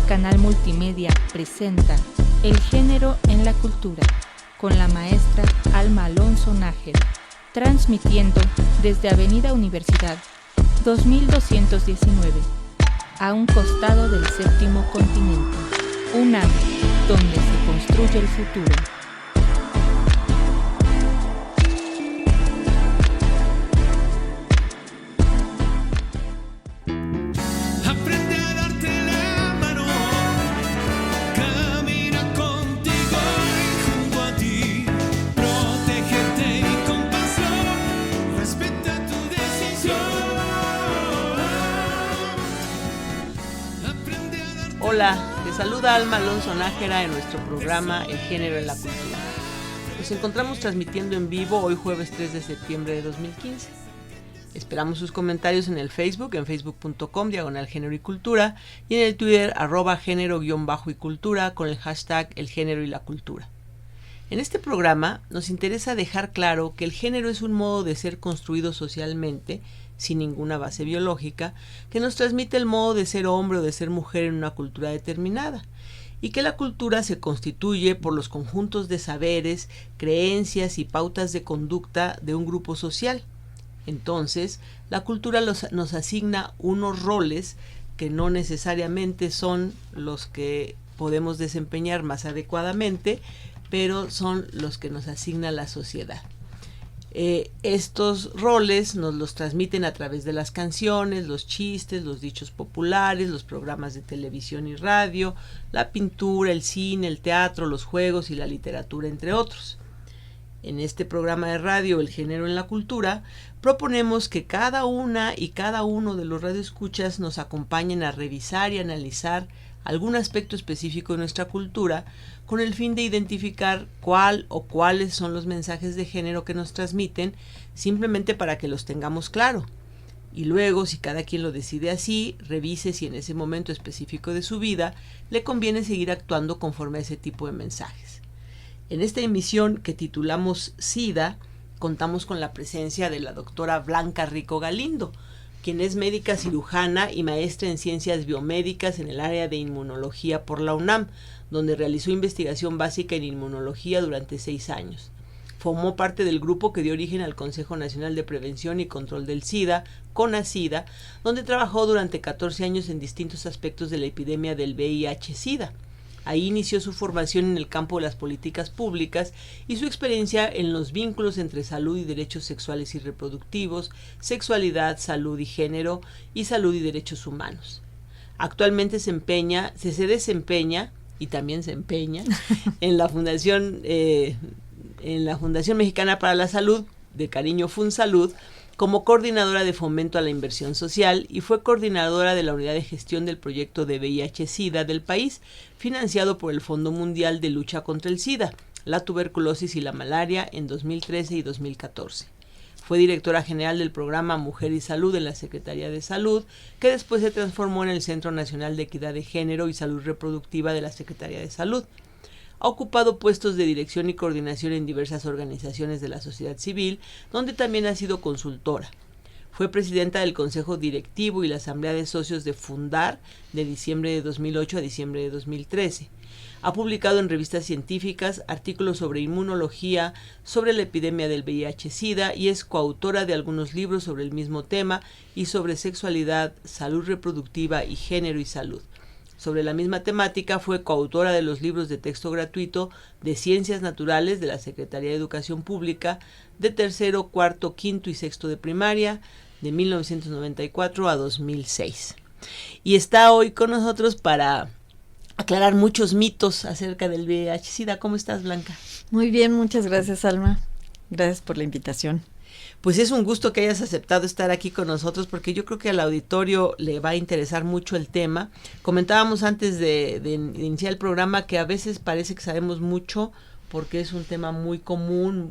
Canal Multimedia presenta El género en la cultura, con la maestra Alma Alonso Nájera, transmitiendo desde Avenida Universidad 2219, a un costado del séptimo continente, UNAM, donde se construye el futuro. Hola, te saluda Alma Alonso Nájera en nuestro programa El género en la cultura. Nos encontramos transmitiendo en vivo hoy jueves 3 de septiembre de 2015. Esperamos sus comentarios en el Facebook, en facebook.com/género y cultura, y en el Twitter @género_y cultura con el hashtag El género y la cultura. En este programa nos interesa dejar claro que el género es un modo de ser construido socialmente, sin ninguna base biológica, que nos transmite el modo de ser hombre o de ser mujer en una cultura determinada, y que la cultura se constituye por los conjuntos de saberes, creencias y pautas de conducta de un grupo social. Entonces, la cultura nos asigna unos roles que no necesariamente son los que podemos desempeñar más adecuadamente, pero son los que nos asigna la sociedad. Estos roles nos los transmiten a través de las canciones, los chistes, los dichos populares, los programas de televisión y radio, la pintura, el cine, el teatro, los juegos y la literatura, entre otros. En este programa de radio, El género en la cultura, proponemos que cada una y cada uno de los radioescuchas nos acompañen a revisar y analizar algún aspecto específico de nuestra cultura, con el fin de identificar cuál o cuáles son los mensajes de género que nos transmiten, simplemente para que los tengamos claro. Y luego, si cada quien lo decide así, revise si en ese momento específico de su vida le conviene seguir actuando conforme a ese tipo de mensajes. En esta emisión que titulamos SIDA, contamos con la presencia de la doctora Blanca Rico Galindo, quien es médica cirujana y maestra en ciencias biomédicas en el área de inmunología por la UNAM, donde realizó investigación básica en inmunología durante 6 años. Formó parte del grupo que dio origen al Consejo Nacional de Prevención y Control del SIDA, CONASIDA, donde trabajó durante 14 años en distintos aspectos de la epidemia del VIH-SIDA. Ahí inició su formación en el campo de las políticas públicas y su experiencia en los vínculos entre salud y derechos sexuales y reproductivos, sexualidad, salud y género, y salud y derechos humanos. Actualmente se desempeña y también se empeña en la Fundación Mexicana para la Salud, de cariño FunSalud, como coordinadora de fomento a la inversión social, y fue coordinadora de la unidad de gestión del proyecto de VIH-Sida del país, financiado por el Fondo Mundial de Lucha contra el SIDA, la tuberculosis y la malaria en 2013 y 2014. Fue directora general del programa Mujer y Salud en la Secretaría de Salud, que después se transformó en el Centro Nacional de Equidad de Género y Salud Reproductiva de la Secretaría de Salud. Ha ocupado puestos de dirección y coordinación en diversas organizaciones de la sociedad civil, donde también ha sido consultora. Fue presidenta del Consejo Directivo y la Asamblea de Socios de Fundar de diciembre de 2008 a diciembre de 2013. Ha publicado en revistas científicas artículos sobre inmunología, sobre la epidemia del VIH-Sida, y es coautora de algunos libros sobre el mismo tema y sobre sexualidad, salud reproductiva y género y salud. Sobre la misma temática fue coautora de los libros de texto gratuito de Ciencias Naturales de la Secretaría de Educación Pública de tercero, cuarto, quinto y sexto de primaria de 1994 a 2006. Y está hoy con nosotros para aclarar muchos mitos acerca del VIH-Sida. ¿Cómo estás, Blanca? Muy bien, muchas gracias, Alma. Gracias por la invitación. Pues es un gusto que hayas aceptado estar aquí con nosotros, porque yo creo que al auditorio le va a interesar mucho el tema. Comentábamos antes de iniciar el programa que a veces parece que sabemos mucho, porque es un tema muy común,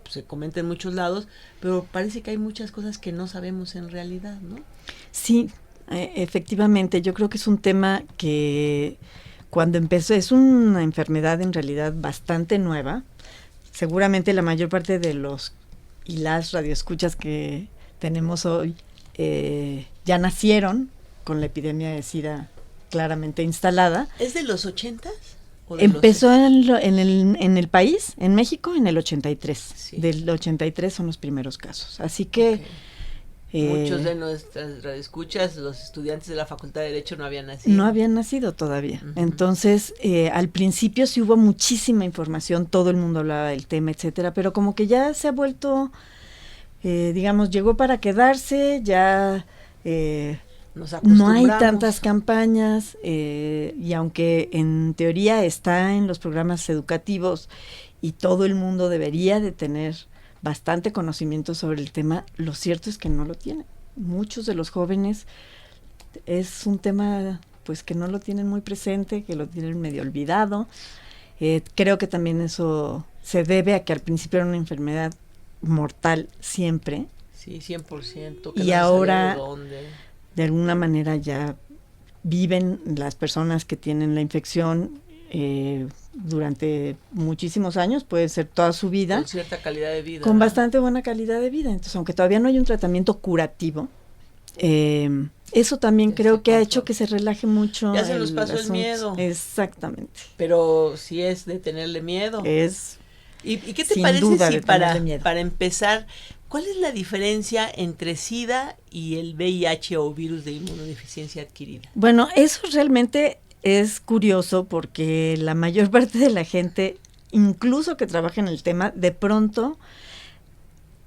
se comenta en muchos lados, pero parece que hay muchas cosas que no sabemos en realidad, ¿no? Sí, efectivamente, yo creo que es un tema que cuando empezó, es una enfermedad en realidad bastante nueva. Seguramente la mayor parte de los y las radioescuchas que tenemos hoy ya nacieron con la epidemia de SIDA claramente instalada. ¿Es de los 80s? Empezó en el país, en México, en el 83. Sí. Del 83 son los primeros casos. Así que... Okay. Muchos de nuestras radioescuchas, los estudiantes de la Facultad de Derecho no habían nacido. No habían nacido todavía. Entonces, al principio sí hubo muchísima información, todo el mundo hablaba del tema, etcétera, pero como que ya se ha vuelto, digamos, llegó para quedarse, ya no hay tantas campañas, y aunque en teoría está en los programas educativos y todo el mundo debería de tener bastante conocimiento sobre el tema, lo cierto es que no lo tienen. Muchos de los jóvenes es un tema pues que no lo tienen muy presente, que lo tienen medio olvidado. Creo que también eso se debe a que al principio era una enfermedad mortal siempre. Sí, 100%. Y ahora de alguna manera ya viven las personas que tienen la infección durante muchísimos años, puede ser toda su vida. Con cierta calidad de vida. Con bastante buena calidad de vida. Entonces, aunque todavía no hay un tratamiento curativo, eso también creo que ha hecho que se relaje mucho. Ya se nos pasó el miedo. Exactamente. Pero sí es de tenerle miedo. ¿Y qué te parece si para empezar, cuál es la diferencia entre SIDA y el VIH o virus de inmunodeficiencia adquirida? Bueno, eso realmente es curioso porque la mayor parte de la gente, incluso que trabaja en el tema, de pronto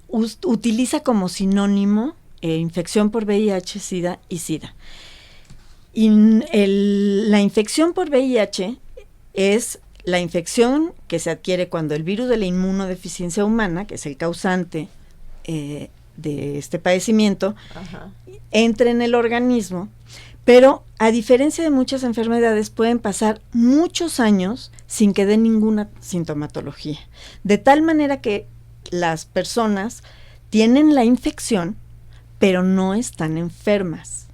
utiliza como sinónimo infección por VIH, SIDA y SIDA. Y la infección por VIH es la infección que se adquiere cuando el virus de la inmunodeficiencia humana, que es el causante de este padecimiento, entra en el organismo. Pero a diferencia de muchas enfermedades, pueden pasar muchos años sin que dé ninguna sintomatología. De tal manera que las personas tienen la infección, pero no están enfermas.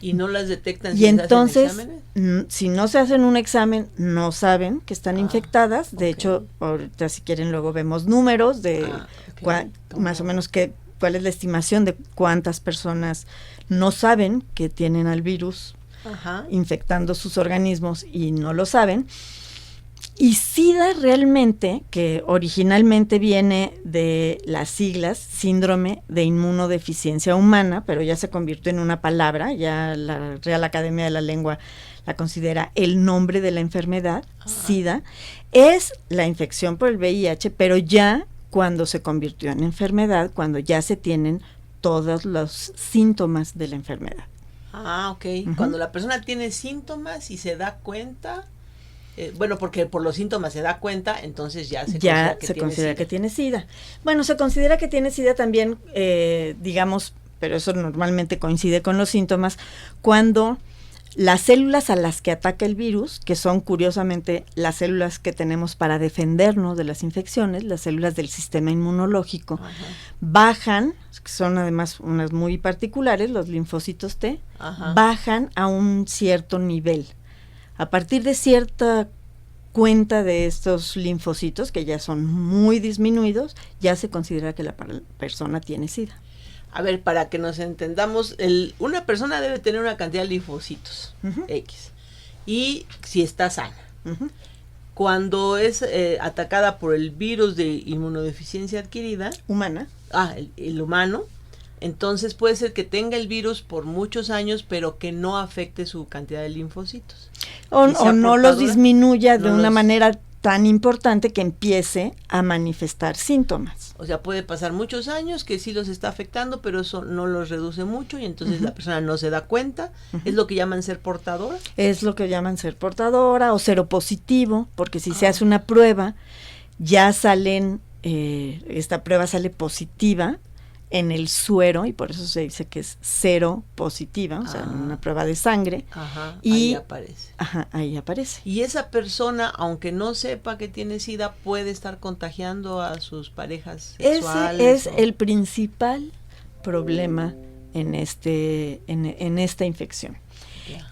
¿Y no las detectan si entonces, se hacen exámenes? Si no se hacen un examen, no saben que están infectadas. De hecho, ahorita si quieren luego vemos números de más o menos cuál es la estimación de cuántas personas no saben que tienen al virus infectando sus organismos y no lo saben. Y SIDA realmente, que originalmente viene de las siglas Síndrome de Inmunodeficiencia Humana, pero ya se convirtió en una palabra, ya la Real Academia de la Lengua la considera el nombre de la enfermedad, SIDA, es la infección por el VIH, pero ya cuando se convirtió en enfermedad, cuando ya se tienen todos los síntomas de la enfermedad. Ok. Cuando la persona tiene síntomas y se da cuenta, bueno, porque por los síntomas se da cuenta, entonces ya se considera que tiene SIDA. Bueno, se considera que tiene SIDA también, digamos, pero eso normalmente coincide con los síntomas, cuando las células a las que ataca el virus, que son curiosamente las células que tenemos para defendernos de las infecciones, las células del sistema inmunológico, bajan, que son además unas muy particulares, los linfocitos T, bajan a un cierto nivel. A partir de cierta cuenta de estos linfocitos, que ya son muy disminuidos, ya se considera que la persona tiene SIDA. A ver, para que nos entendamos, una persona debe tener una cantidad de linfocitos X, y si está sana. Cuando es atacada por el virus de inmunodeficiencia adquirida, humana, el humano, entonces puede ser que tenga el virus por muchos años, pero que no afecte su cantidad de linfocitos. O no los disminuya de una manera tan importante que empiece a manifestar síntomas. O sea, puede pasar muchos años que sí los está afectando, pero eso no los reduce mucho y entonces la persona no se da cuenta. ¿Es lo que llaman ser portadora? Es lo que llaman ser portadora o seropositivo, porque si se hace una prueba, ya salen, esta prueba sale positiva en el suero, y por eso se dice que es seropositiva, o sea, una prueba de sangre. Y ahí aparece. Ahí aparece. Y esa persona, aunque no sepa que tiene SIDA, puede estar contagiando a sus parejas sexuales. Ese es el principal problema en esta infección.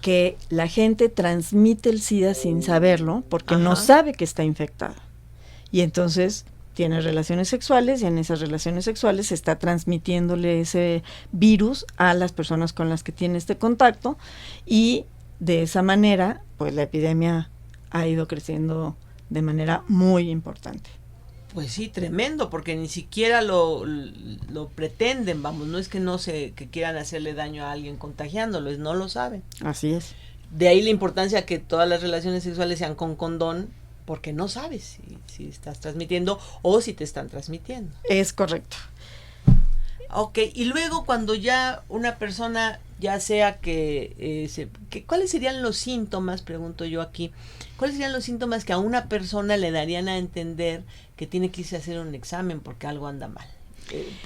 Que la gente transmite el SIDA sin saberlo, porque no sabe que está infectada. Y entonces tiene relaciones sexuales y en esas relaciones sexuales se está transmitiéndole ese virus a las personas con las que tiene este contacto y de esa manera, pues la epidemia ha ido creciendo de manera muy importante. Pues sí, tremendo, porque ni siquiera lo pretenden, vamos, no es que que quieran hacerle daño a alguien contagiándolo, es no lo saben. Así es. De ahí la importancia que todas las relaciones sexuales sean con condón, porque no sabes si estás transmitiendo o si te están transmitiendo. Es correcto. Ok, y luego cuando ya una persona, ya sea ¿cuáles serían los síntomas, pregunto yo aquí, cuáles serían los síntomas que a una persona le darían a entender que tiene que irse a hacer un examen porque algo anda mal,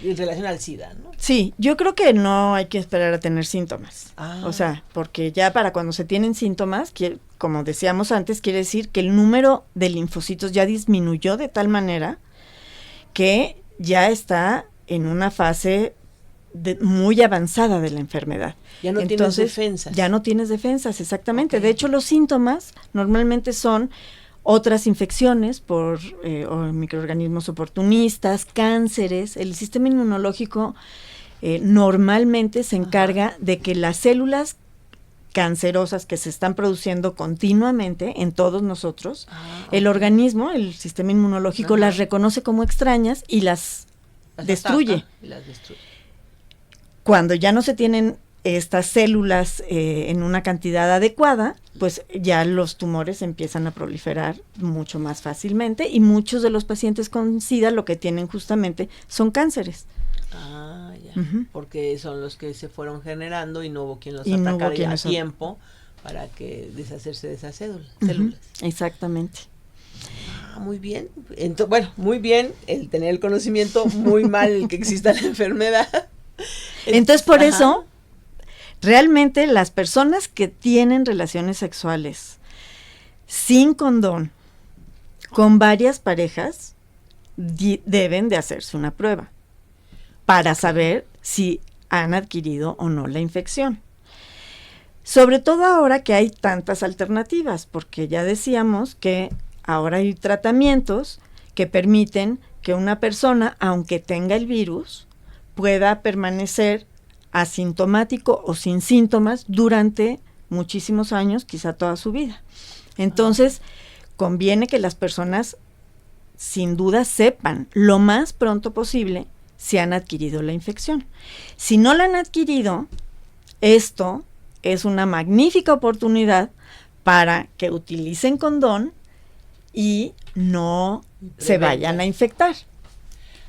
en relación al SIDA, ¿no? Sí, yo creo que no hay que esperar a tener síntomas. Ah. O sea, porque ya para cuando se tienen síntomas, como decíamos antes, quiere decir que el número de linfocitos ya disminuyó de tal manera que ya está en una fase muy avanzada de la enfermedad. Ya no tienes defensas. Ya no tienes defensas, exactamente. Okay. De hecho, los síntomas normalmente son otras infecciones por microorganismos oportunistas, cánceres. El sistema inmunológico normalmente se encarga de que las células cancerosas que se están produciendo continuamente en todos nosotros, el organismo, el sistema inmunológico, las reconoce como extrañas y las destruye. Cuando ya no se tienen estas células en una cantidad adecuada, pues ya los tumores empiezan a proliferar mucho más fácilmente y muchos de los pacientes con SIDA lo que tienen justamente son cánceres. Ah, ya, porque son los que se fueron generando y no hubo quien los atacara a tiempo para que deshacerse de esas células. Exactamente. Muy bien. Bueno, muy bien el tener el conocimiento, muy mal el que exista la enfermedad. Entonces, por eso, realmente las personas que tienen relaciones sexuales sin condón, con varias parejas, deben de hacerse una prueba para saber si han adquirido o no la infección. Sobre todo ahora que hay tantas alternativas, porque ya decíamos que ahora hay tratamientos que permiten que una persona, aunque tenga el virus, pueda permanecer asintomático o sin síntomas durante muchísimos años, quizá toda su vida. Entonces, conviene que las personas sin duda sepan lo más pronto posible si han adquirido la infección. Si no la han adquirido, esto es una magnífica oportunidad para que utilicen condón y no se vayan a infectar.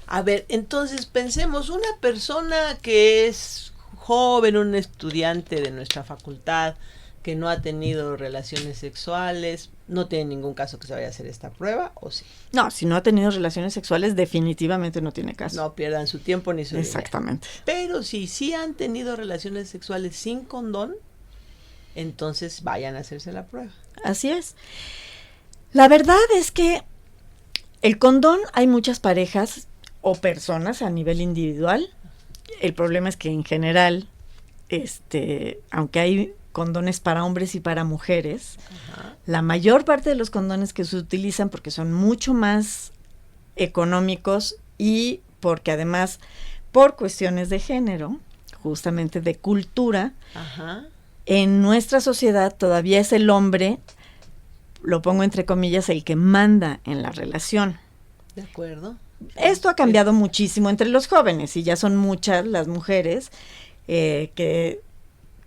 A ver, entonces pensemos, una persona que es joven, un estudiante de nuestra facultad, que no ha tenido relaciones sexuales, no tiene ningún caso que se vaya a hacer esta prueba, ¿o sí? No, si no ha tenido relaciones sexuales, definitivamente no tiene caso. No pierdan su tiempo ni su dinero. Exactamente. Pero si sí han tenido relaciones sexuales sin condón, entonces vayan a hacerse la prueba. Así es. La verdad es que el condón, hay muchas parejas o personas a nivel individual. El problema es que en general, aunque hay condones para hombres y para mujeres, la mayor parte de los condones que se utilizan, porque son mucho más económicos y porque además, por cuestiones de género, justamente de cultura, en nuestra sociedad todavía es el hombre, lo pongo entre comillas, el que manda en la relación. De acuerdo. Esto ha cambiado muchísimo entre los jóvenes y ya son muchas las mujeres que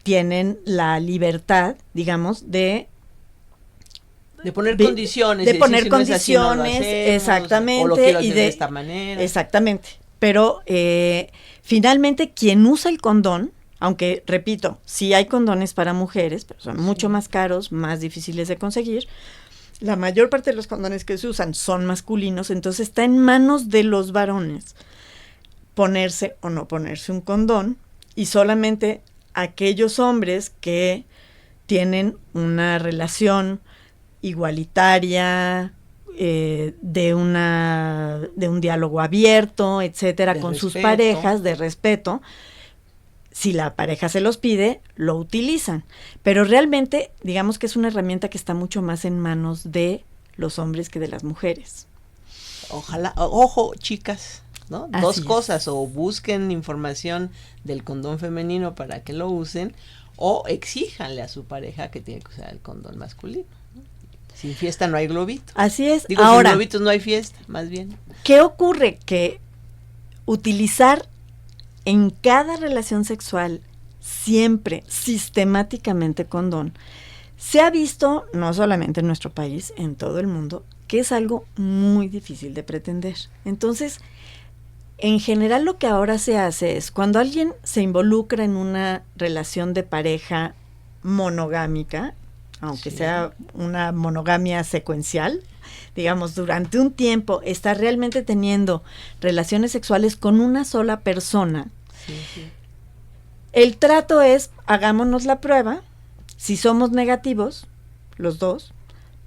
tienen la libertad, digamos, de poner condiciones. De poner si condiciones, no es así, no lo hacemos, exactamente. O lo quiero hacer de esta manera. Exactamente. Pero finalmente quien usa el condón, aunque repito, sí hay condones para mujeres, pero son mucho más caros, más difíciles de conseguir. La mayor parte de los condones que se usan son masculinos, entonces está en manos de los varones ponerse o no ponerse un condón, y solamente aquellos hombres que tienen una relación igualitaria, de un diálogo abierto, etcétera, con sus parejas, de respeto. Si la pareja se los pide, lo utilizan. Pero realmente, digamos que es una herramienta que está mucho más en manos de los hombres que de las mujeres. Ojalá, ojo, chicas, ¿no? Así Dos es. cosas, o busquen información del condón femenino para que lo usen, o exíjanle a su pareja que tiene que usar el condón masculino. Sin fiesta no hay globito. Así es. Digo, ahora, sin globitos no hay fiesta, más bien. ¿qué ocurre? Que utilizar en cada relación sexual siempre, sistemáticamente condón, se ha visto, no solamente en nuestro país, en todo el mundo, que es algo muy difícil de pretender. Entonces, en general lo que ahora se hace es, cuando alguien se involucra en una relación de pareja monogámica, aunque sea una monogamia secuencial, digamos, durante un tiempo está realmente teniendo relaciones sexuales con una sola persona, el trato es, hagámonos la prueba, si somos negativos, los dos,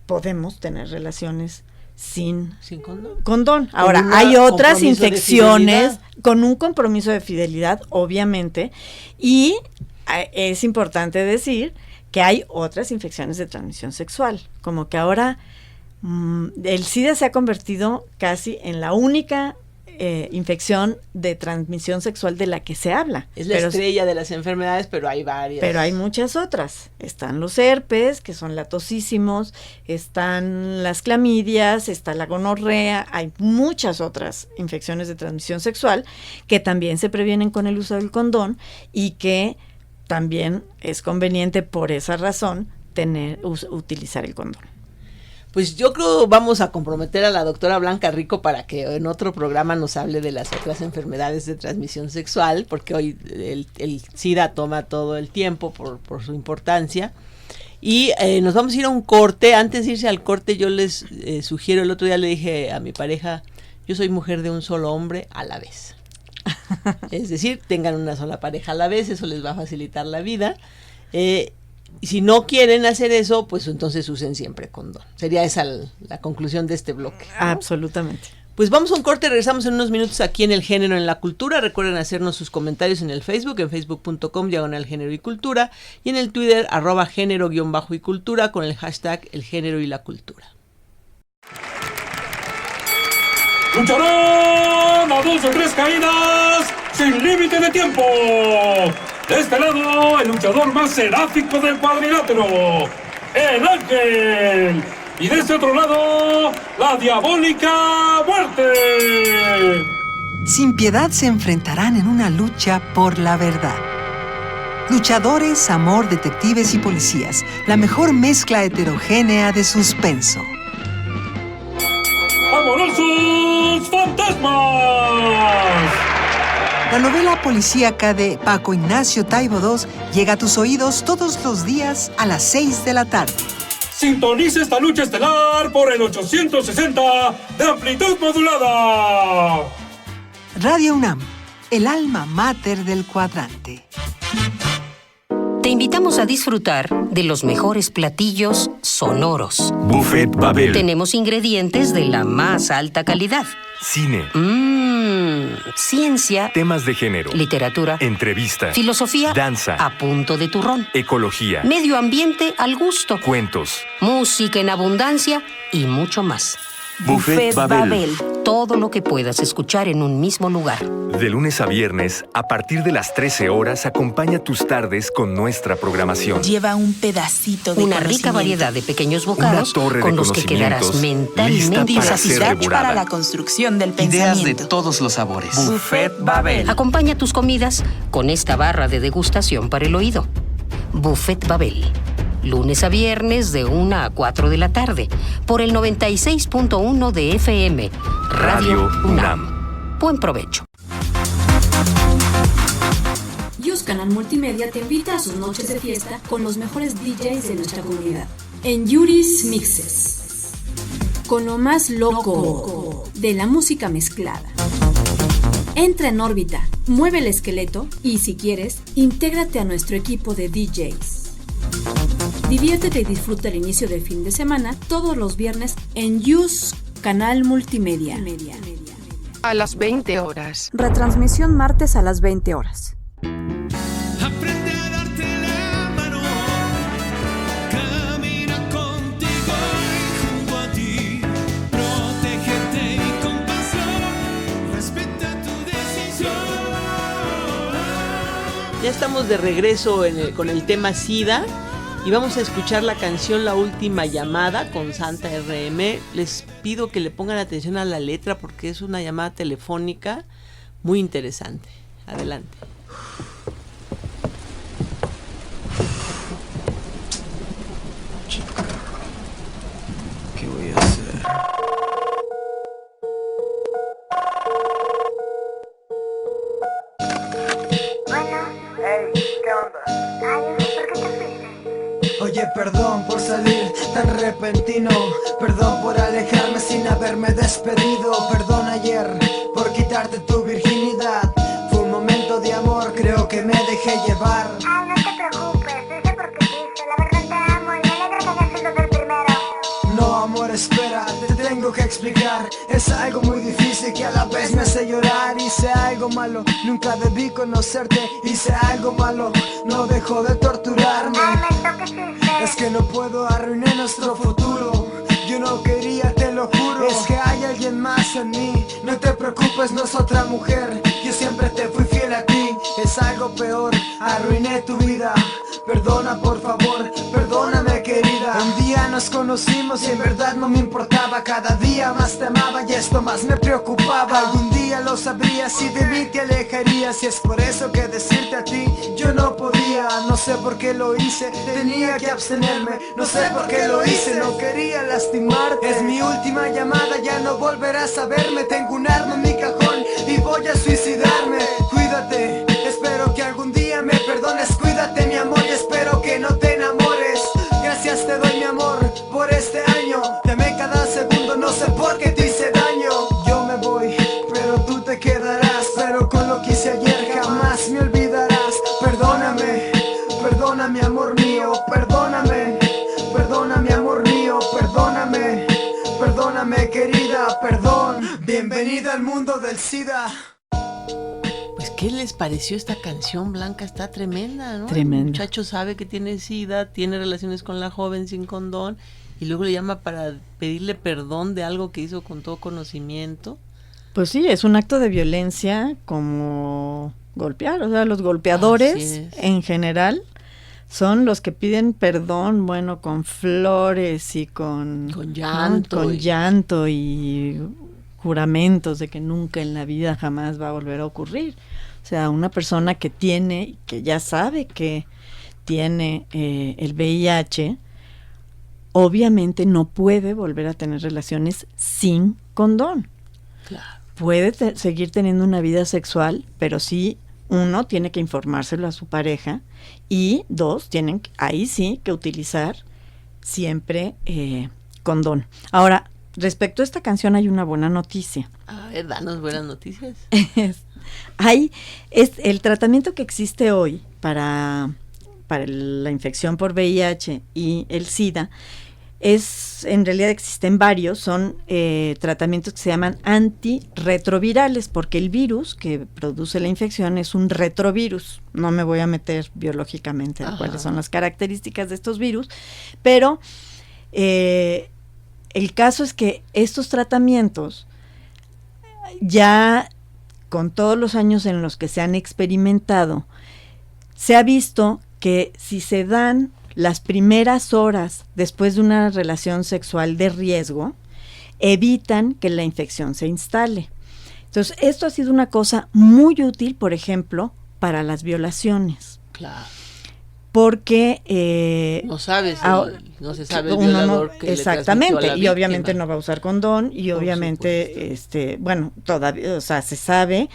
podemos tener relaciones sin condón. Ahora, hay otras infecciones con un compromiso de fidelidad, obviamente, y es importante decir que hay otras infecciones de transmisión sexual, como que ahora el SIDA se ha convertido casi en la única infección de transmisión sexual de la que se habla. Es la estrella de las enfermedades, pero hay varias. Pero hay muchas otras. Están los herpes, que son latosísimos, están las clamidias, está la gonorrea, hay muchas otras infecciones de transmisión sexual que también se previenen con el uso del condón y que también es conveniente por esa razón utilizar el condón. Pues yo creo vamos a comprometer a la doctora Blanca Rico para que en otro programa nos hable de las otras enfermedades de transmisión sexual, porque hoy el SIDA toma todo el tiempo por su importancia. Y nos vamos a ir a un corte. Antes de irse al corte, yo les sugiero, el otro día le dije a mi pareja, yo soy mujer de un solo hombre a la vez. Es decir, tengan una sola pareja a la vez, eso les va a facilitar la vida. Y si no quieren hacer eso, pues entonces usen siempre condón. Sería esa la conclusión de este bloque, ¿no? Absolutamente. Pues vamos a un corte, regresamos en unos minutos aquí en El Género en la Cultura. Recuerden hacernos sus comentarios en el Facebook, en facebook.com/género y cultura, y en el Twitter @género_y cultura con el hashtag El Género y la Cultura. Lucharán a 2 o 3 caídas sin límite de tiempo. De este lado, el luchador más seráfico del cuadrilátero, el Ángel. Y de este otro lado, la diabólica Muerte. Sin piedad se enfrentarán en una lucha por la verdad. Luchadores, amor, detectives y policías. La mejor mezcla heterogénea de suspenso. ¡Amorosos fantasmas! La novela policíaca de Paco Ignacio Taibo II llega a tus oídos todos los días a las 6 de la tarde. Sintoniza esta lucha estelar por el 860 de amplitud modulada. Radio UNAM, el alma mater del cuadrante. Te invitamos a disfrutar de los mejores platillos sonoros. Buffet Babel. Tenemos ingredientes de la más alta calidad. Cine. Ciencia. Temas de género. Literatura. Entrevista. Filosofía. Danza. A punto de turrón. Ecología. Medio ambiente al gusto. Cuentos. Música en abundancia y mucho más. Buffet Babel. Todo lo que puedas escuchar en un mismo lugar. De lunes a viernes, a partir de las 13 horas, acompaña tus tardes con nuestra programación. Lleva un pedacito de una rica variedad de pequeños bocados con los que quedarás mentalmente satisfecho para la construcción del pensamiento. Ideas de todos los sabores. Buffet Babel. Acompaña tus comidas con esta barra de degustación para el oído. Buffet Babel. Lunes a viernes de 1 a 4 de la tarde, por el 96.1 de FM, Radio UNAM. Buen provecho. Yus Canal Multimedia te invita a sus noches de fiesta con los mejores DJs de nuestra comunidad. En Yuri's Mixes. Con lo más loco de la música mezclada. Entra en órbita, mueve el esqueleto y, si quieres, intégrate a nuestro equipo de DJs. Diviértete y disfruta el inicio del fin de semana todos los viernes en Yus Canal Multimedia. A las 20 horas. Retransmisión martes a las 20 horas. Aprende a darte la mano, camina contigo y junto a ti, protégete y con pasión, respeta tu decisión. Ya estamos de regreso con el tema SIDA y vamos a escuchar la canción La Última Llamada con Santa RM. Les pido que le pongan atención a la letra porque es una llamada telefónica muy interesante. Adelante. ¿Qué voy a hacer? Oye, perdón por salir tan repentino, perdón por alejarme sin haberme despedido, perdón ayer por quitarte tu virginidad, fue un momento de amor, creo que me dejé llevar. Ah, no te preocupes, hice porque quise, la verdad te amo y me alegra que hayas sido del primero. No, amor, espera, te tengo que explicar. Es algo muy difícil que a la vez me hace llorar. Hice algo malo, nunca debí conocerte. Hice algo malo, no dejo de torturarme. Es que no puedo arruinar nuestro futuro. Yo no quería, te lo juro. Es que hay alguien más en mí. No te preocupes, no es otra mujer. Yo siempre te fui fiel a ti. Es algo peor, arruiné tu vida. Perdona por favor, perdóname querida. Un día nos conocimos y en verdad no me importaba. Cada día más te amaba y esto más me preocupaba. Algún día lo sabrías y de mí te alejarías. Y es por eso que decirte a ti yo no podía. No sé por qué lo hice, tenía que abstenerme. No sé por qué lo hice, no quería lastimarte. Es mi última llamada, ya no volverás a verme. Tengo un arma en mi cajón y voy a suicidarme. Cuídate, espero que algún día me perdones. Cuídate mi amor y espero que no te enamores. Gracias te doy mi amor por este año. Te amé cada segundo, no sé por qué te hice daño. Yo me voy, pero tú te quedarás. Pero con lo que hice ayer jamás me olvidarás. Perdóname, perdóname amor mío. Perdóname, perdóname amor mío. Perdóname, perdóname querida. Perdón, bienvenida al mundo del SIDA. Pues, ¿qué les pareció esta canción, Blanca? Está tremenda, ¿no? Tremenda. El muchacho sabe que tiene SIDA, tiene relaciones con la joven sin condón y luego le llama para pedirle perdón de algo que hizo con todo conocimiento. Pues sí, es un acto de violencia como golpear, o sea, los golpeadores en general son los que piden perdón, bueno, con flores y con llanto, ¿no? Con llanto y juramentos de que nunca en la vida jamás va a volver a ocurrir. O sea, una persona que tiene, que ya sabe que tiene el VIH, obviamente no puede volver a tener relaciones sin condón. Claro. Puede seguir teniendo una vida sexual, pero sí, uno, tiene que informárselo a su pareja y dos, tienen ahí sí que utilizar siempre condón. Ahora, respecto a esta canción hay una buena noticia. A ver, danos buenas noticias. El tratamiento que existe hoy para la infección por VIH y el SIDA en realidad existen varios, son tratamientos que se llaman antirretrovirales, porque el virus que produce la infección es un retrovirus. No me voy a meter biológicamente de cuáles son las características de estos virus, pero el caso es que estos tratamientos, ya con todos los años en los que se han experimentado, se ha visto que si se dan las primeras horas después de una relación sexual de riesgo, evitan que la infección se instale. Entonces, esto ha sido una cosa muy útil, por ejemplo, para las violaciones. Claro. Porque no se sabe el violador que exactamente, le transmitió a la y obviamente víctima. no va a usar condón, y Por obviamente bueno, todavía, o sea, se sabe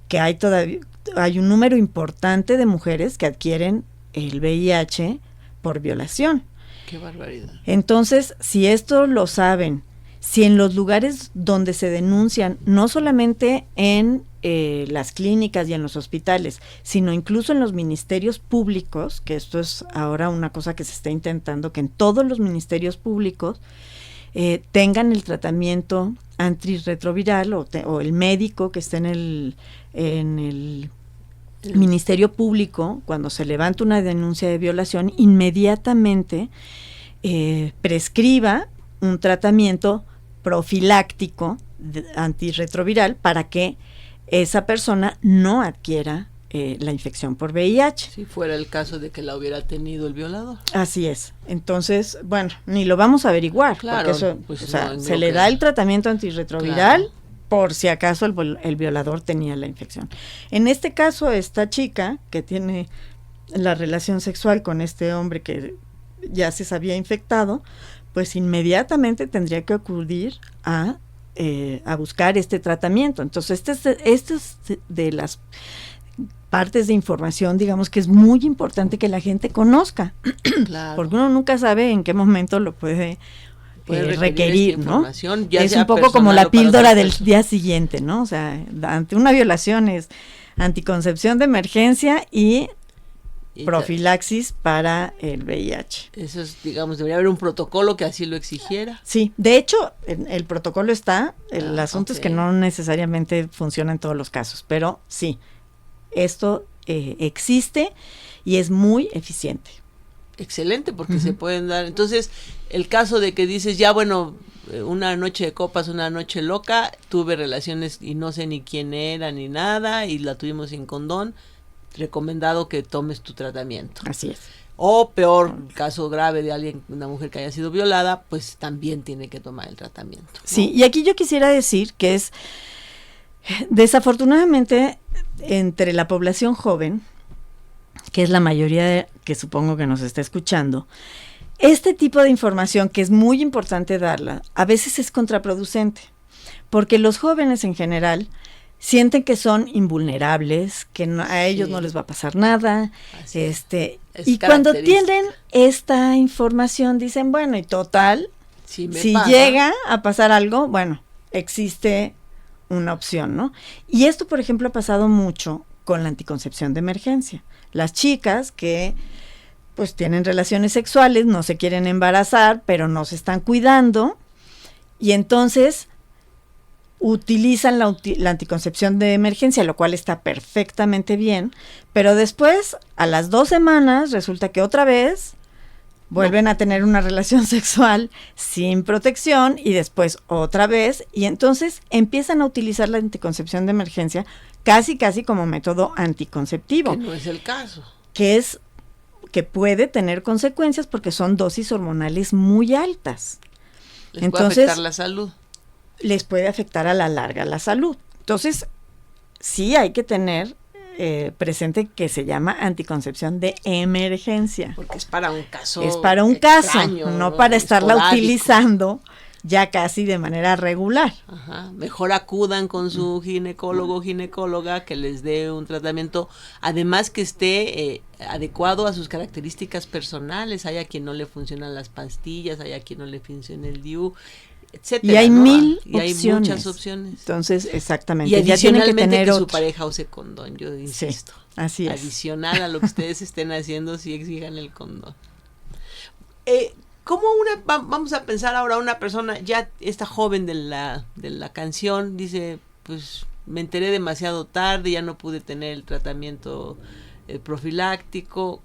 que hay un número importante de mujeres que adquieren el VIH por violación. Qué barbaridad. Entonces, si esto lo saben, si en los lugares donde se denuncian, no solamente en las clínicas y en los hospitales, sino incluso en los ministerios públicos, que esto es ahora una cosa que se está intentando, que en todos los ministerios públicos tengan el tratamiento antirretroviral o el médico que esté en el Ministerio Público, cuando se levanta una denuncia de violación, inmediatamente prescriba un tratamiento profiláctico antirretroviral para que esa persona no adquiera la infección por VIH. Si fuera el caso de que la hubiera tenido el violador. Así es. Entonces, bueno, ni lo vamos a averiguar. Claro, porque eso, pues o sea, no, se le da el tratamiento antirretroviral, claro, por si acaso el violador tenía la infección. En este caso, esta chica que tiene la relación sexual con este hombre que ya se sabía infectado, pues inmediatamente tendría que acudir a buscar este tratamiento. Entonces, este es de las partes de información, digamos, que es muy importante que la gente conozca, claro, porque uno nunca sabe en qué momento lo puede requerir, ¿no? Es un poco como la píldora del día siguiente, ¿no? O sea, ante una violación es anticoncepción de emergencia y profilaxis para el VIH. Eso es, digamos, debería haber un protocolo que así lo exigiera. Sí, de hecho, el protocolo está, el asunto es que no necesariamente funciona en todos los casos, pero sí, esto existe y es muy eficiente. Excelente, porque se pueden dar. Entonces, el caso de que dices, ya bueno, una noche de copas, una noche loca, tuve relaciones y no sé ni quién era ni nada, y la tuvimos sin condón, recomendado que tomes tu tratamiento. Así es. O peor, caso grave de alguien, una mujer que haya sido violada, pues también tiene que tomar el tratamiento, ¿no? Sí, y aquí yo quisiera decir que es, desafortunadamente, entre la población joven, que es la mayoría que supongo que nos está escuchando, este tipo de información, que es muy importante darla, a veces es contraproducente, porque los jóvenes en general sienten que son invulnerables, que a ellos no les va a pasar nada, y cuando tienen esta información dicen, bueno, y total, si llega a pasar algo, bueno, existe una opción, ¿no? Y esto, por ejemplo, ha pasado mucho con la anticoncepción de emergencia. Las chicas que pues tienen relaciones sexuales, no se quieren embarazar, pero no se están cuidando, y entonces utilizan la anticoncepción de emergencia, lo cual está perfectamente bien, pero después, a las 2 semanas, resulta que otra vez vuelven a tener una relación sexual sin protección, y después otra vez, y entonces empiezan a utilizar la anticoncepción de emergencia casi como método anticonceptivo. Que no es el caso. Que puede tener consecuencias porque son dosis hormonales muy altas. Les puede afectar la salud. Les puede afectar a la larga la salud. Entonces, sí hay que tener presente que se llama anticoncepción de emergencia. Porque es para un caso. Es para un extraño, caso, no para estarla utilizando ya casi de manera regular. Ajá. Mejor acudan con su ginecólogo o ginecóloga que les dé un tratamiento, además que esté adecuado a sus características personales. Hay a quien no le funcionan las pastillas, hay a quien no le funciona el DIU, etcétera, y hay ¿no? mil y opciones. Hay muchas opciones. Entonces, exactamente. Y adicionalmente ya tienen que su pareja use condón, yo insisto. Sí, así es. Adicional a lo que ustedes estén haciendo, sí exijan el condón. ¿Cómo vamos a pensar ahora una persona, ya esta joven de la canción, dice, pues me enteré demasiado tarde, ya no pude tener el tratamiento profiláctico?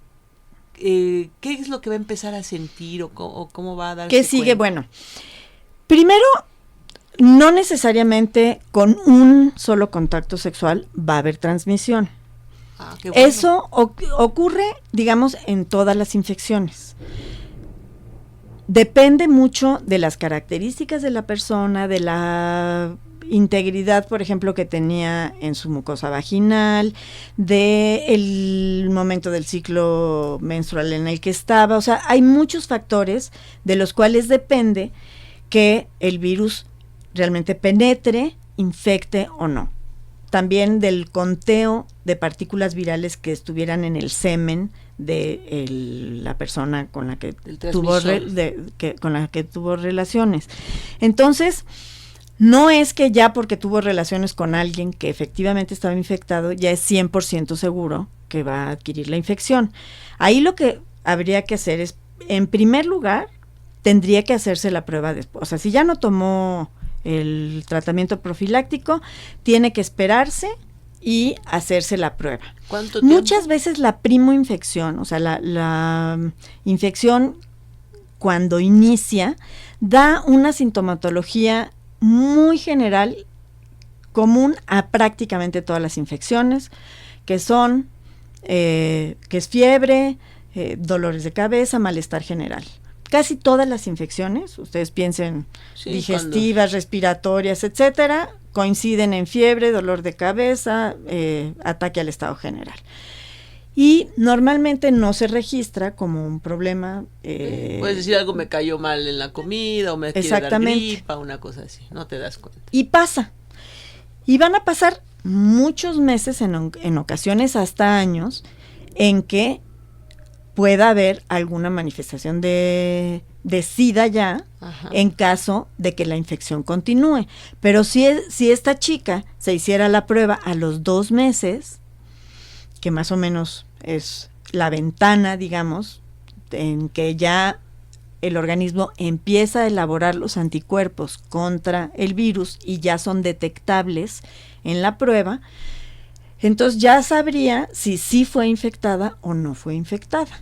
¿Qué es lo que va a empezar a sentir o cómo va a darse ¿Qué sigue? cuenta? Bueno, primero, no necesariamente con un solo contacto sexual va a haber transmisión. Qué bueno. Eso ocurre, digamos, en todas las infecciones. Depende mucho de las características de la persona, de la integridad, por ejemplo, que tenía en su mucosa vaginal, del momento del ciclo menstrual en el que estaba. O sea, hay muchos factores de los cuales depende que el virus realmente penetre, infecte o no. También del conteo de partículas virales que estuvieran en el semen de la persona con la que tuvo relaciones. Entonces, no es que ya porque tuvo relaciones con alguien que efectivamente estaba infectado, ya es 100% seguro que va a adquirir la infección. Ahí lo que habría que hacer es, en primer lugar, tendría que hacerse la prueba después. O sea, si ya no tomó el tratamiento profiláctico, tiene que esperarse y hacerse la prueba. ¿Cuánto tiempo? Muchas veces la primoinfección, o sea, la infección cuando inicia, da una sintomatología muy general, común a prácticamente todas las infecciones, que son, que es fiebre, dolores de cabeza, malestar general. Casi todas las infecciones, ustedes piensen, digestivas, respiratorias, etcétera, coinciden en fiebre, dolor de cabeza, ataque al estado general. Y normalmente no se registra como un problema. Puedes decir algo me cayó mal en la comida o me quiere dar gripa, una cosa así, no te das cuenta. Y pasa. Y van a pasar muchos meses, en ocasiones hasta años, en que pueda haber alguna manifestación de SIDA ya, en caso de que la infección continúe. Pero si esta chica se hiciera la prueba a los 2 meses, que más o menos es la ventana, digamos, en que ya el organismo empieza a elaborar los anticuerpos contra el virus y ya son detectables en la prueba, entonces ya sabría si sí fue infectada o no fue infectada.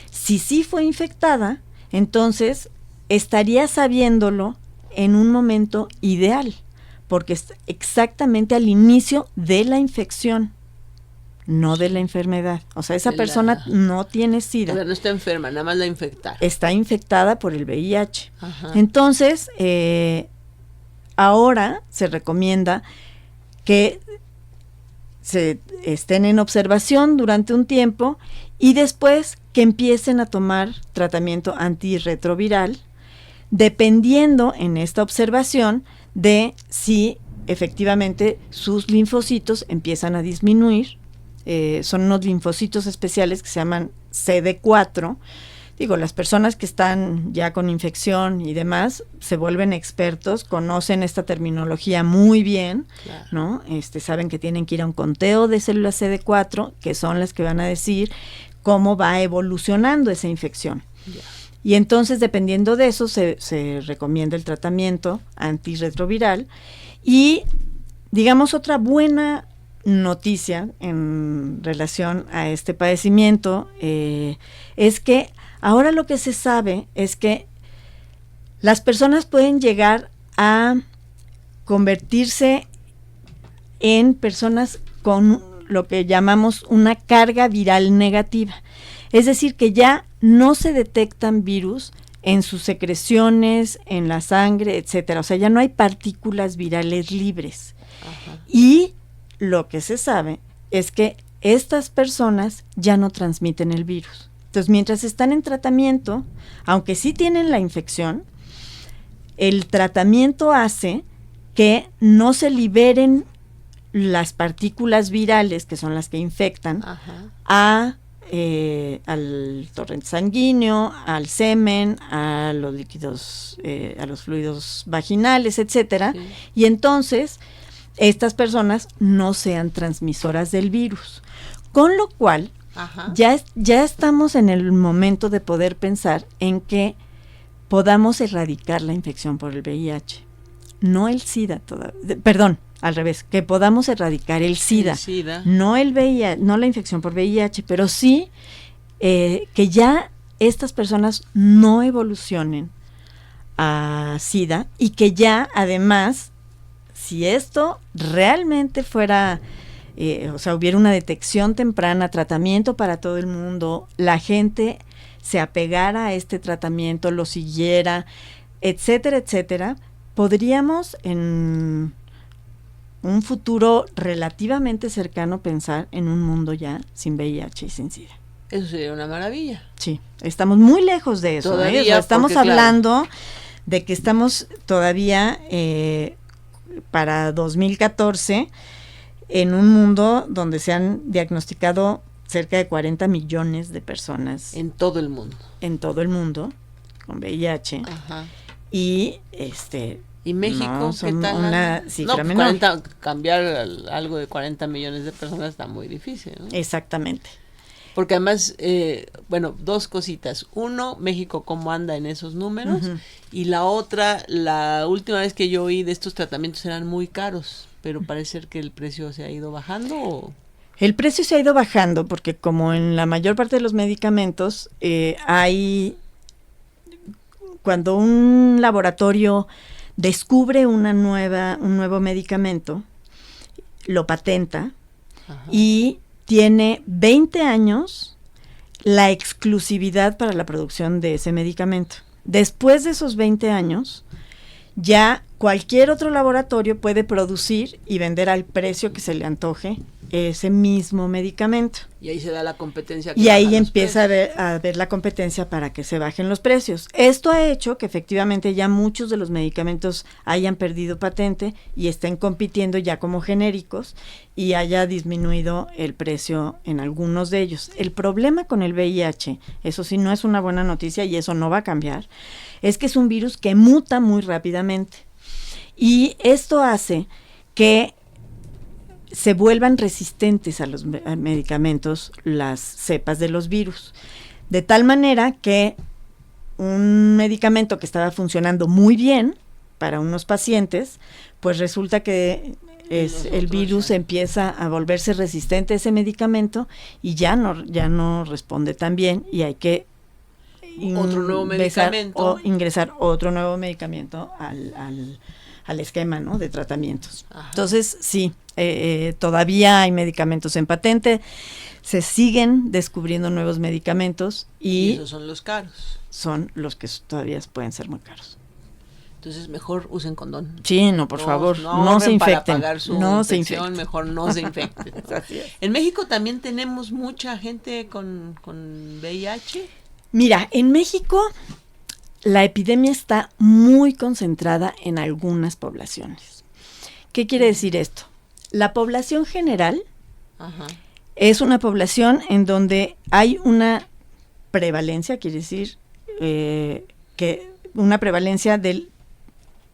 Si sí fue infectada, entonces estaría sabiéndolo en un momento ideal, porque es exactamente al inicio de la infección, no de la enfermedad. O sea, esa persona no tiene SIDA. O sea, no está enferma, nada más la infectaron. Está infectada por el VIH. Entonces, ahora se recomienda que se estén en observación durante un tiempo y después que empiecen a tomar tratamiento antirretroviral, dependiendo en esta observación de si efectivamente sus linfocitos empiezan a disminuir. Son unos linfocitos especiales que se llaman CD4. Digo, las personas que están ya con infección y demás se vuelven expertos, conocen esta terminología muy bien, claro, ¿no? Saben que tienen que ir a un conteo de células CD4, que son las que van a decir cómo va evolucionando esa infección. Yeah. Y entonces, dependiendo de eso, se recomienda el tratamiento antirretroviral. Y, digamos, otra buena noticia en relación a este padecimiento es que ahora lo que se sabe es que las personas pueden llegar a convertirse en personas con lo que llamamos una carga viral negativa. Es decir, que ya no se detectan virus en sus secreciones, en la sangre, etcétera. O sea, ya no hay partículas virales libres. Y lo que se sabe es que estas personas ya no transmiten el virus. Entonces, mientras están en tratamiento, aunque sí tienen la infección, el tratamiento hace que no se liberen las partículas virales, que son las que infectan, al torrente sanguíneo, al semen, a los líquidos, a los fluidos vaginales, etcétera, y entonces estas personas no sean transmisoras del virus. Con lo cual, ya estamos en el momento de poder pensar en que podamos erradicar la infección por el VIH, no el SIDA al revés, que podamos erradicar el SIDA, no el VIH, no la infección por VIH, pero sí que ya estas personas no evolucionen a SIDA y que ya además, si esto realmente fuera, hubiera una detección temprana, tratamiento para todo el mundo, la gente se apegara a este tratamiento, lo siguiera, etcétera, etcétera, podríamos en un futuro relativamente cercano pensar en un mundo ya sin VIH y sin SIDA. Eso sería una maravilla. Sí, estamos muy lejos de eso. Todavía, estamos hablando de que estamos todavía para 2014 en un mundo donde se han diagnosticado cerca de 40 millones de personas. En todo el mundo. En todo el mundo, con VIH. Y ¿y México qué tal? Una cifra menor. Cambiar algo de 40 millones de personas está muy difícil, ¿no? Exactamente. Porque además, dos cositas. Uno, México cómo anda en esos números. Y la otra, la última vez que yo oí de estos tratamientos eran muy caros, pero parece ser que el precio se ha ido bajando. ¿O? El precio se ha ido bajando porque como en la mayor parte de los medicamentos cuando un laboratorio descubre un nuevo medicamento, lo patenta y tiene 20 años la exclusividad para la producción de ese medicamento. Después de esos 20 años, ya cualquier otro laboratorio puede producir y vender al precio que se le antoje ese mismo medicamento. Y ahí se da la competencia. Y ahí empieza a ver la competencia para que se bajen los precios. Esto ha hecho que efectivamente ya muchos de los medicamentos hayan perdido patente y estén compitiendo ya como genéricos y haya disminuido el precio en algunos de ellos. El problema con el VIH, eso sí no es una buena noticia y eso no va a cambiar, es que es un virus que muta muy rápidamente. Y esto hace que se vuelvan resistentes a los medicamentos las cepas de los virus, de tal manera que un medicamento que estaba funcionando muy bien para unos pacientes, pues resulta que el virus empieza a volverse resistente a ese medicamento y ya no responde tan bien y hay que otro nuevo medicamento o ingresar otro nuevo medicamento al esquema, ¿no?, de tratamientos. Ajá. Entonces, sí, todavía hay medicamentos en patente, se siguen descubriendo nuevos medicamentos y esos son los caros. Son los que todavía pueden ser muy caros. Entonces, mejor usen condón. Sí, no, por favor, no se infecten. Para pagar su infección, mejor no se infecten. En México también tenemos mucha gente con VIH. Mira, en México la epidemia está muy concentrada en algunas poblaciones. ¿Qué quiere decir esto? La población general es una población en donde hay una prevalencia, quiere decir que una prevalencia del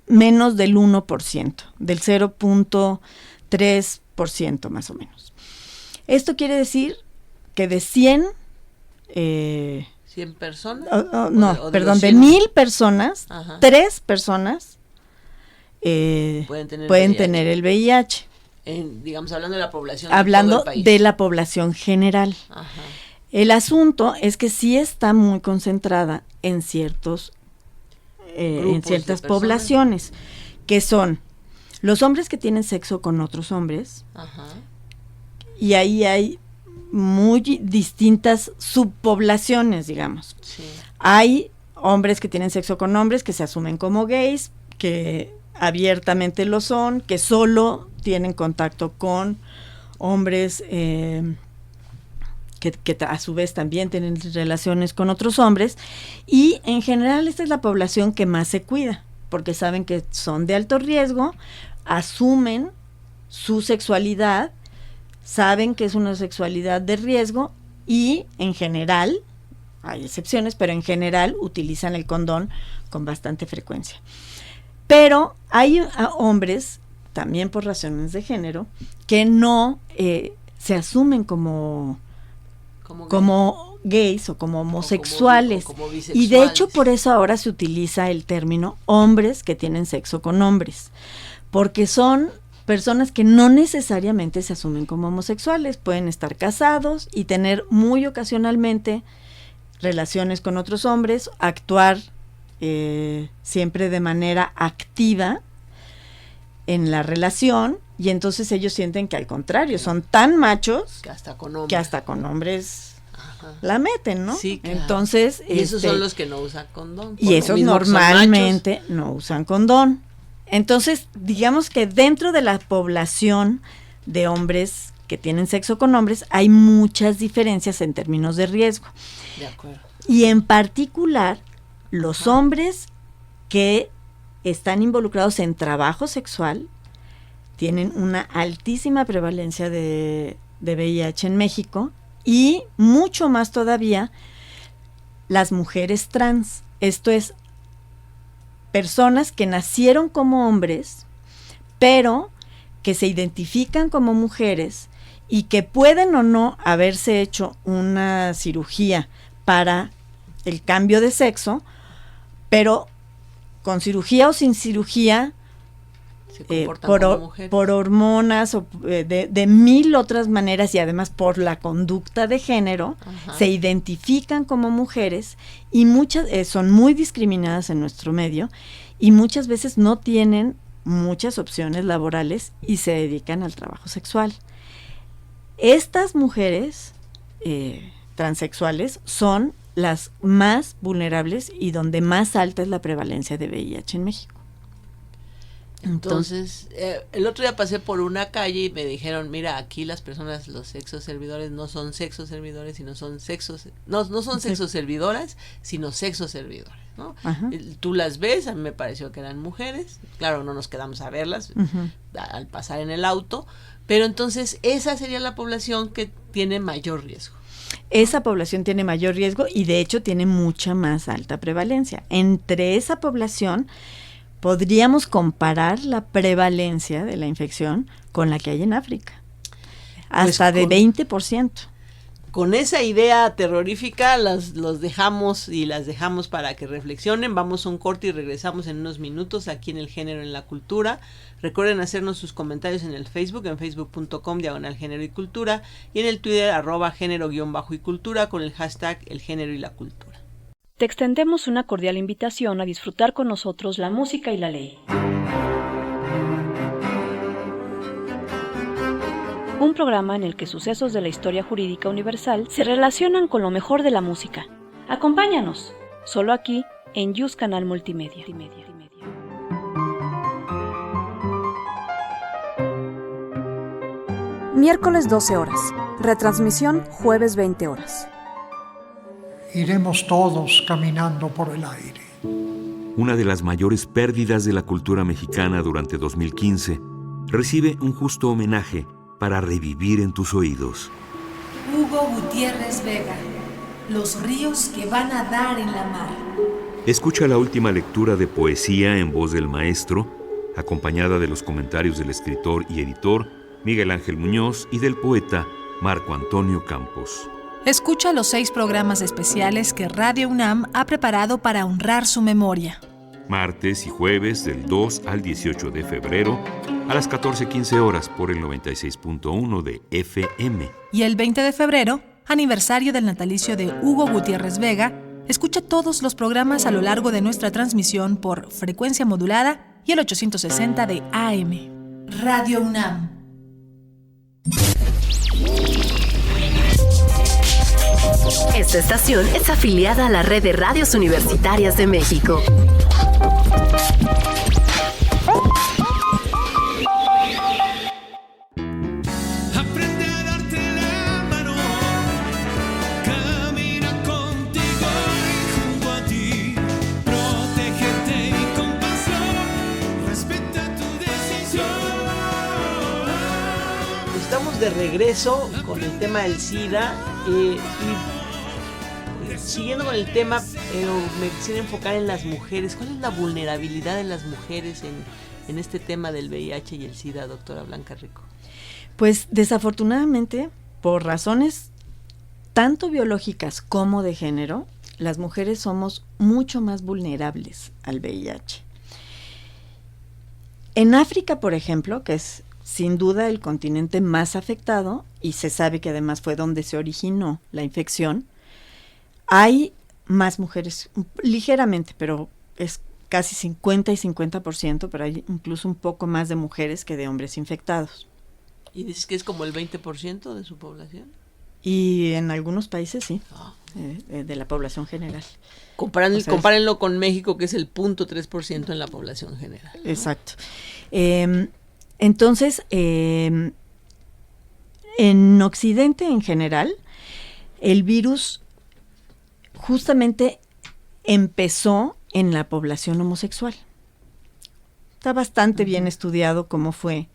menos del 1%, del 0.3% más o menos. Esto quiere decir que de 100... ¿100 personas? De 1,000 personas, 3 personas pueden tener el VIH. Digamos, hablando de la población. Hablando de todo el país. De la población general. Ajá. El asunto es que sí está muy concentrada en ciertas poblaciones, que son los hombres que tienen sexo con otros hombres, y ahí hay muy distintas subpoblaciones, digamos. Sí. Hay hombres que tienen sexo con hombres, que se asumen como gays, que abiertamente lo son, que solo tienen contacto con hombres que a su vez también tienen relaciones con otros hombres, y en general esta es la población que más se cuida, porque saben que son de alto riesgo, asumen su sexualidad, saben que es una sexualidad de riesgo y en general, hay excepciones, pero en general utilizan el condón con bastante frecuencia. Pero hay hombres, también por razones de género, que no se asumen como gays o como homosexuales. O como bisexuales. Y de hecho por eso ahora se utiliza el término hombres que tienen sexo con hombres, porque son personas que no necesariamente se asumen como homosexuales, pueden estar casados y tener muy ocasionalmente relaciones con otros hombres, actuar siempre de manera activa en la relación, y entonces ellos sienten que al contrario, son tan machos que hasta con hombres la meten, ¿no? Sí, claro. Entonces, y esos son los que no usan condón. Y esos normalmente no usan condón. Entonces, digamos que dentro de la población de hombres que tienen sexo con hombres hay muchas diferencias en términos de riesgo. De acuerdo. Y en particular, los hombres que están involucrados en trabajo sexual tienen una altísima prevalencia de VIH en México, y mucho más todavía las mujeres trans. Esto es, personas que nacieron como hombres, pero que se identifican como mujeres y que pueden o no haberse hecho una cirugía para el cambio de sexo, pero con cirugía o sin cirugía, por hormonas o de mil otras maneras, y además por la conducta de género, se identifican como mujeres, y muchas son muy discriminadas en nuestro medio, y muchas veces no tienen muchas opciones laborales y se dedican al trabajo sexual. Estas mujeres transexuales son las más vulnerables y donde más alta es la prevalencia de VIH en México. Entonces, el otro día pasé por una calle y me dijeron, mira, aquí las personas, los sexos servidores no son sexos servidores, sino son sexos, no son sexos servidoras, sino sexos servidores, ¿no? Tú las ves, a mí me pareció que eran mujeres, claro, no nos quedamos a verlas al pasar en el auto, pero entonces esa sería la población que tiene mayor riesgo. Esa población tiene mayor riesgo y de hecho tiene mucha más alta prevalencia. Entre esa población podríamos comparar la prevalencia de la infección con la que hay en África, hasta de 20%. Con esa idea terrorífica los dejamos y las dejamos para que reflexionen. Vamos a un corte y regresamos en unos minutos aquí en El Género en la Cultura. Recuerden hacernos sus comentarios en el Facebook, en facebook.com/género y cultura, y en el Twitter @género_y cultura con el hashtag El Género y la Cultura. Te extendemos una cordial invitación a disfrutar con nosotros la música y la ley. Un programa en el que sucesos de la historia jurídica universal se relacionan con lo mejor de la música. Acompáñanos, solo aquí en Yus Canal Multimedia. Miércoles 12 horas. Retransmisión jueves 20 horas. Iremos todos caminando por el aire. Una de las mayores pérdidas de la cultura mexicana durante 2015 recibe un justo homenaje para revivir en tus oídos. Hugo Gutiérrez Vega, Los ríos que van a dar en la mar. Escucha la última lectura de poesía en voz del maestro, acompañada de los comentarios del escritor y editor Miguel Ángel Muñoz y del poeta Marco Antonio Campos. Escucha los 6 programas especiales que Radio UNAM ha preparado para honrar su memoria. Martes y jueves del 2 al 18 de febrero a las 14:15 horas por el 96.1 de FM. Y el 20 de febrero, aniversario del natalicio de Hugo Gutiérrez Vega, escucha todos los programas a lo largo de nuestra transmisión por frecuencia modulada y el 860 de AM. Radio UNAM. Esta estación es afiliada a la Red de Radios Universitarias de México. Aprende a darte la mano, camina contigo y junto a ti, protégete y con pasión, respeta tu decisión. Estamos de regreso con el tema del SIDA y siguiendo con el tema, pero me quisiera enfocar en las mujeres. ¿Cuál es la vulnerabilidad de las mujeres en este tema del VIH y el SIDA, doctora Blanca Rico? Pues desafortunadamente, por razones tanto biológicas como de género, las mujeres somos mucho más vulnerables al VIH. En África, por ejemplo, que es sin duda el continente más afectado, y se sabe que además fue donde se originó la infección, hay más mujeres, ligeramente, pero es casi 50 y 50%, pero hay incluso un poco más de mujeres que de hombres infectados. ¿Y dices que es como el 20% de su población? Y en algunos países sí, de la población general. Compárenlo con México, que es el 0.3% en la población general, ¿no? Exacto. Entonces, en Occidente en general, el virus justamente empezó en la población homosexual. Está bastante bien estudiado cómo fue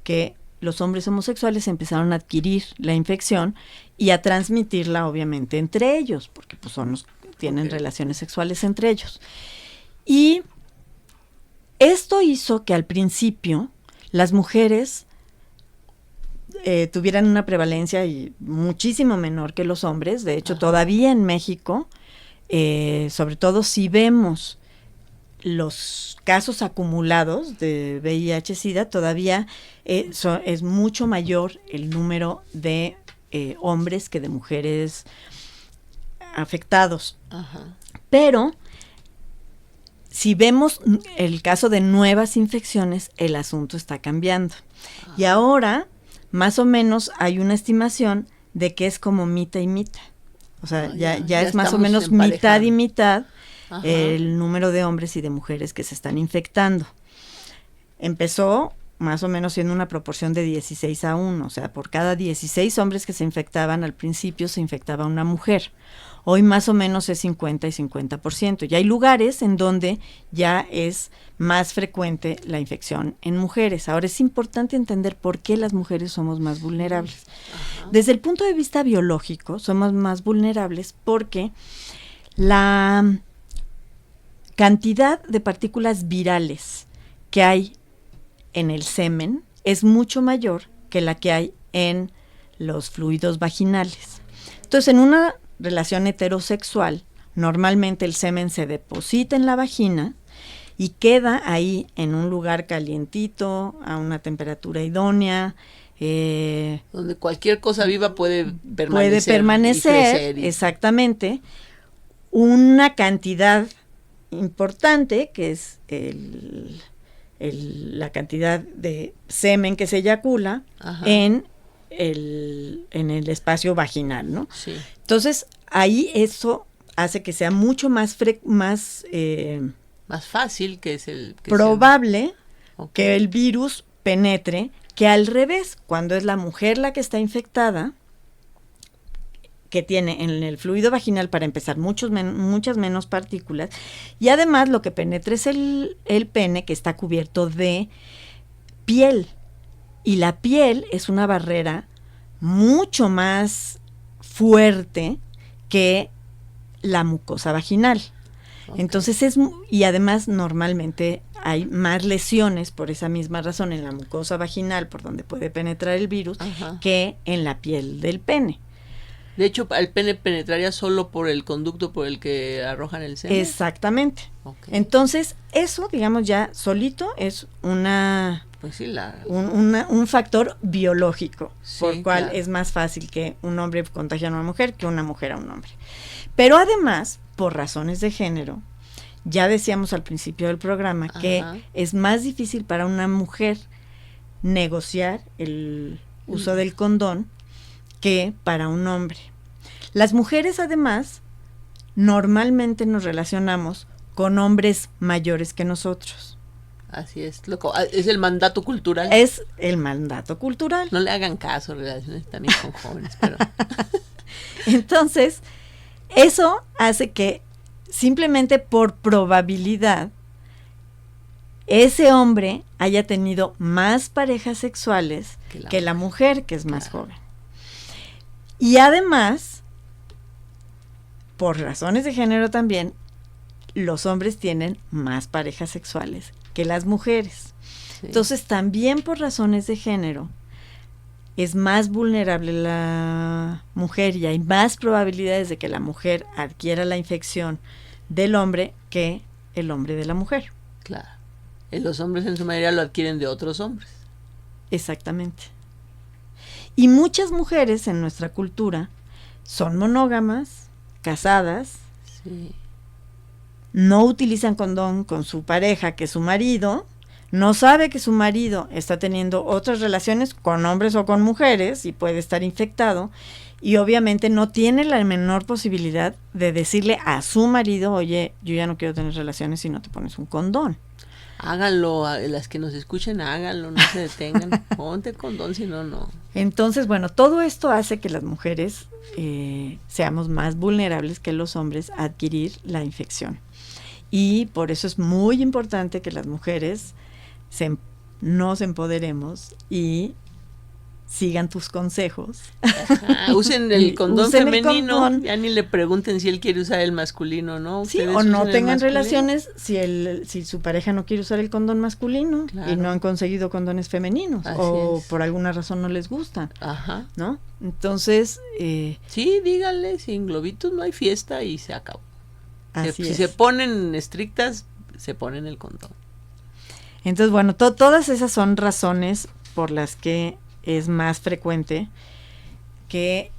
que los hombres homosexuales empezaron a adquirir la infección y a transmitirla obviamente entre ellos, porque pues tienen relaciones sexuales entre ellos. Y esto hizo que al principio las mujeres tuvieran una prevalencia muchísimo menor que los hombres. De hecho, todavía en México, sobre todo si vemos los casos acumulados de VIH-Sida, todavía es mucho mayor el número de hombres que de mujeres afectados. Ajá. Pero si vemos el caso de nuevas infecciones, el asunto está cambiando. Y ahora más o menos hay una estimación de que es como mitad y mitad. O sea, ya es más o menos mitad y mitad el número de hombres y de mujeres que se están infectando. Empezó más o menos siendo una proporción de 16-1, o sea, por cada 16 hombres que se infectaban al principio se infectaba una mujer. Hoy más o menos es 50 y 50%. Y hay lugares en donde ya es más frecuente la infección en mujeres. Ahora es importante entender por qué las mujeres somos más vulnerables. Desde el punto de vista biológico, somos más vulnerables porque la cantidad de partículas virales que hay en el semen es mucho mayor que la que hay en los fluidos vaginales. Entonces, en una relación heterosexual, normalmente el semen se deposita en la vagina y queda ahí en un lugar calientito, a una temperatura idónea. Donde cualquier cosa viva puede permanecer, exactamente, una cantidad importante, que es la cantidad de semen que se eyacula en el espacio vaginal, ¿no? Sí. Entonces, ahí eso hace que sea mucho más fácil que probable que el virus penetre, que al revés, cuando es la mujer la que está infectada, que tiene en el fluido vaginal, para empezar, muchas menos partículas, y además lo que penetra es el pene, que está cubierto de piel, y la piel es una barrera mucho más fuerte que la mucosa vaginal. Okay. Entonces y además normalmente hay más lesiones por esa misma razón en la mucosa vaginal, por donde puede penetrar el virus, que en la piel del pene. De hecho, el pene penetraría solo por el conducto por el que arrojan el semen. Exactamente. Okay. Entonces, eso, digamos, ya solito es un factor biológico, por el cual es más fácil que un hombre contagie a una mujer que una mujer a un hombre. Pero además, por razones de género, ya decíamos al principio del programa que es más difícil para una mujer negociar el uso del condón que para un hombre. Las mujeres, además, normalmente nos relacionamos con hombres mayores que nosotros. Así es, es el mandato cultural. Es el mandato cultural. No le hagan caso, relaciones también con jóvenes, pero... Entonces, eso hace que simplemente por probabilidad ese hombre haya tenido más parejas sexuales que la mujer, que es más joven. Y además, por razones de género también, los hombres tienen más parejas sexuales que las mujeres. Sí. Entonces, también por razones de género, es más vulnerable la mujer y hay más probabilidades de que la mujer adquiera la infección del hombre que el hombre de la mujer. Claro. Los hombres en su mayoría lo adquieren de otros hombres. Exactamente. Y muchas mujeres en nuestra cultura son monógamas, casadas, no utilizan condón con su pareja, que es su marido, no sabe que su marido está teniendo otras relaciones con hombres o con mujeres y puede estar infectado, y obviamente no tiene la menor posibilidad de decirle a su marido, oye, yo ya no quiero tener relaciones si no te pones un condón. Háganlo, las que nos escuchen, háganlo, no se detengan, ponte condón, si no, no. Entonces, bueno, todo esto hace que las mujeres seamos más vulnerables que los hombres a adquirir la infección. Y por eso es muy importante que las mujeres nos empoderemos y sigan tus consejos. Usen el condón femenino, ya ni le pregunten si él quiere usar el masculino, ¿no? Sí, o no tengan relaciones si su pareja no quiere usar el condón masculino, claro, y no han conseguido condones femeninos. Así o es. Por alguna razón no les gustan. Ajá. ¿No? Entonces... sí, díganle, sin globitos no hay fiesta y se acabó. Si se ponen estrictas, se ponen el condón. Entonces, bueno, todas esas son razones por las que es más frecuente que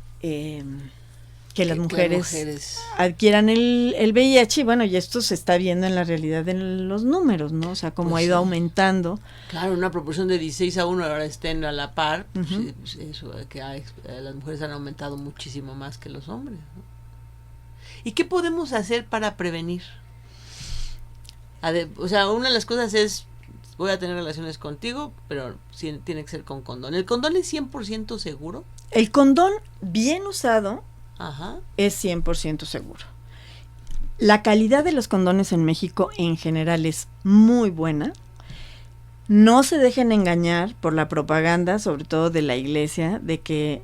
que las mujeres adquieran el VIH, y bueno, y esto se está viendo en la realidad en los números, ¿no? O sea, cómo ha ido aumentando. Claro, una proporción de 16-1 ahora estén a la par, pues eso, que las mujeres han aumentado muchísimo más que los hombres, ¿no? ¿Y qué podemos hacer para prevenir? O sea, una de las cosas es, voy a tener relaciones contigo, pero sí, tiene que ser con condón. ¿El condón es 100% seguro? El condón bien usado Ajá. es 100% seguro. La calidad de los condones en México en general es muy buena. No se dejen engañar por la propaganda, sobre todo de la iglesia, de que,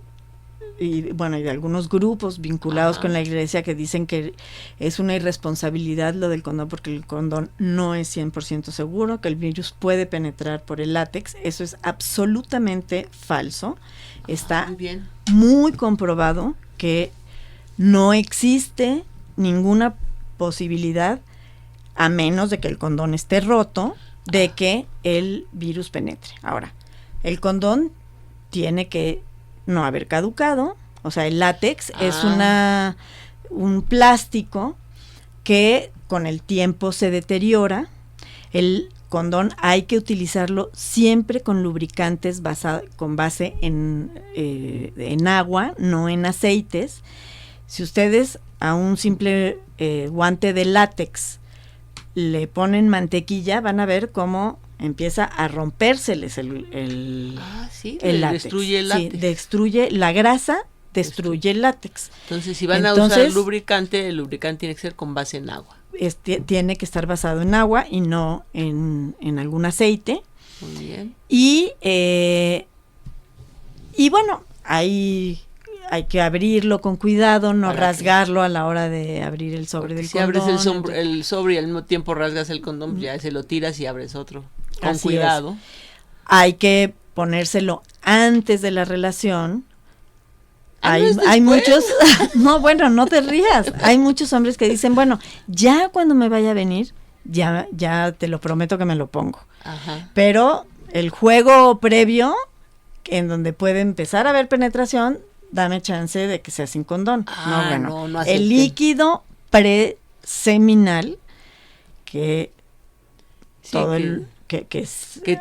y de algunos grupos vinculados con la iglesia que dicen que es una irresponsabilidad lo del condón, porque el condón no es 100% seguro, que el virus puede penetrar por el látex. Eso es absolutamente falso. Está muy comprobado que no existe ninguna posibilidad, a menos de que el condón esté roto, de que el virus penetre. Ahora, el condón tiene que no haber caducado, o sea, el látex es un plástico que con el tiempo se deteriora. El condón hay que utilizarlo siempre con lubricantes con base en agua, no en aceites. Si ustedes a un simple guante de látex le ponen mantequilla, van a ver cómo empieza a rompérseles el látex. Destruye el látex. Sí, destruye la grasa, destruye el látex. Entonces, si van a usar lubricante, el lubricante tiene que ser con base en agua. Tiene que estar basado en agua y no en algún aceite. Muy bien. Y bueno, hay que abrirlo con cuidado, no rasgarlo a la hora de abrir el sobre del condón. Si abres el sobre y al mismo tiempo rasgas el condón, ya se lo tiras y abres otro. Con Así cuidado. Es. Hay que ponérselo antes de la relación. Hay muchos, no te rías. Hay muchos hombres que dicen, bueno, ya cuando me vaya a venir, ya te lo prometo que me lo pongo. Ajá. Pero el juego previo, en donde puede empezar a haber penetración, dame chance de que sea sin condón. No el líquido preseminal que todo que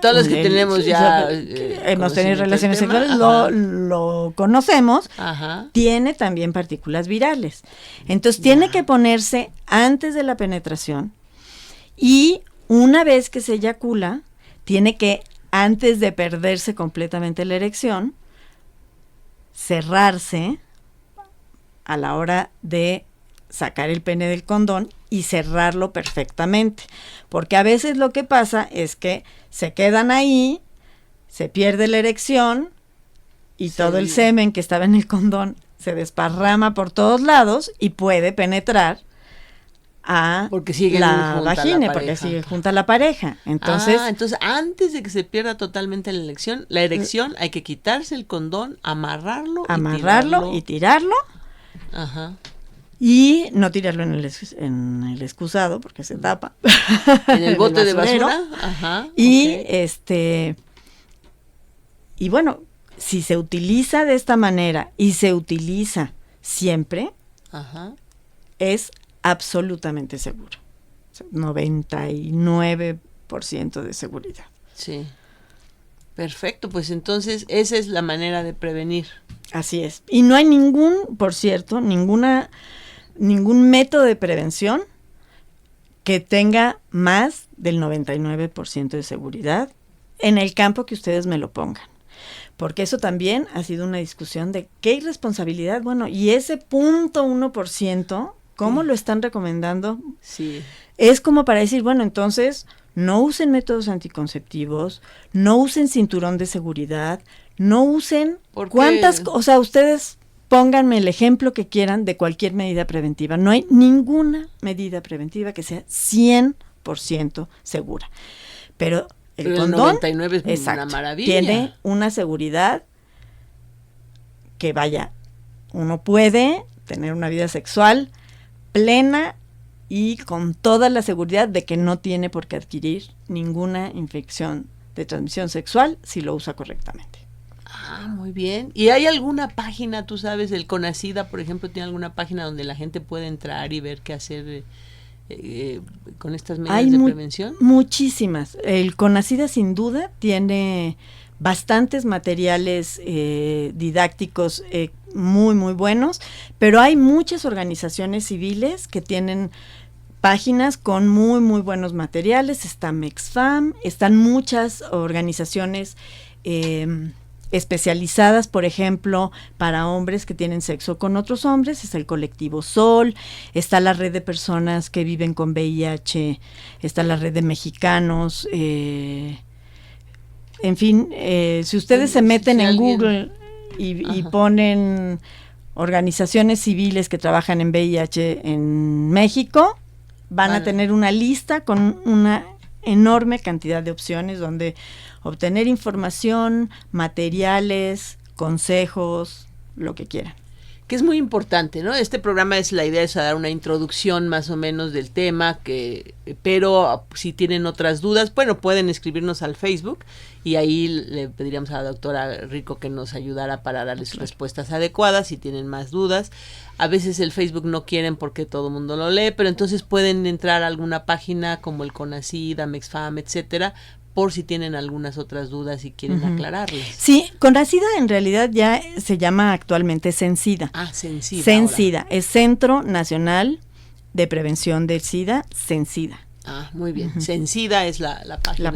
todos los que tenemos ya hemos tenido relaciones sexuales lo conocemos. Ajá. Tiene también partículas virales. Entonces tiene que ponerse antes de la penetración, y una vez que se eyacula, tiene que, antes de perderse completamente la erección, cerrarse a la hora de sacar el pene del condón y cerrarlo perfectamente, porque a veces lo que pasa es que se quedan ahí, se pierde la erección y todo el semen que estaba en el condón se desparrama por todos lados y puede penetrar a la vagina, porque sigue junto a la pareja. Entonces, antes de que se pierda totalmente la erección, hay que quitarse el condón, amarrarlo y tirarlo. Ajá. Y no tirarlo en el excusado, porque se tapa. En el bote de basura. Ajá. Y y bueno, si se utiliza de esta manera y se utiliza siempre, es absolutamente seguro. 99% de seguridad. Sí. Perfecto, pues entonces esa es la manera de prevenir. Así es. Y no hay ningún método de prevención que tenga más del 99% de seguridad en el campo que ustedes me lo pongan. Porque eso también ha sido una discusión de qué irresponsabilidad. Bueno, y ese 0.1%, ¿cómo lo están recomendando? Sí. Es como para decir, bueno, entonces no usen métodos anticonceptivos, no usen cinturón de seguridad, no usen ustedes pónganme el ejemplo que quieran de cualquier medida preventiva. No hay ninguna medida preventiva que sea 100% segura. Pero el condón 99 es una maravilla. Tiene una seguridad que uno puede tener una vida sexual plena y con toda la seguridad de que no tiene por qué adquirir ninguna infección de transmisión sexual si lo usa correctamente. Ah, muy bien. ¿Y hay alguna página, tú sabes, el CONACYDA, por ejemplo, tiene alguna página donde la gente puede entrar y ver qué hacer con estas medidas de prevención? Muchísimas. El CONACYDA sin duda tiene bastantes materiales didácticos muy, muy buenos, pero hay muchas organizaciones civiles que tienen páginas con muy, muy buenos materiales. Está MEXFAM, están muchas organizaciones especializadas, por ejemplo, para hombres que tienen sexo con otros hombres. Está el colectivo Sol, está la red de personas que viven con VIH, está la red de mexicanos, en fin, si ustedes se meten en Google y ponen organizaciones civiles que trabajan en VIH en México, van a tener una lista con una enorme cantidad de opciones donde obtener información, materiales, consejos, lo que quieran. Que es muy importante, ¿no? Este programa la idea es dar una introducción más o menos del tema, pero si tienen otras dudas, bueno, pueden escribirnos al Facebook y ahí le pediríamos a la doctora Rico que nos ayudara para darles respuestas adecuadas si tienen más dudas. A veces el Facebook no quieren porque todo el mundo lo lee, pero entonces pueden entrar a alguna página como el CONACYDA, MEXFAM, etcétera, por si tienen algunas otras dudas y quieren aclararles. Sí, CONACYDA en realidad ya se llama actualmente CENSIDA. Ah, CENSIDA. CENSIDA, es Centro Nacional de Prevención del SIDA, CENSIDA. Ah, muy bien. CENSIDA es la página.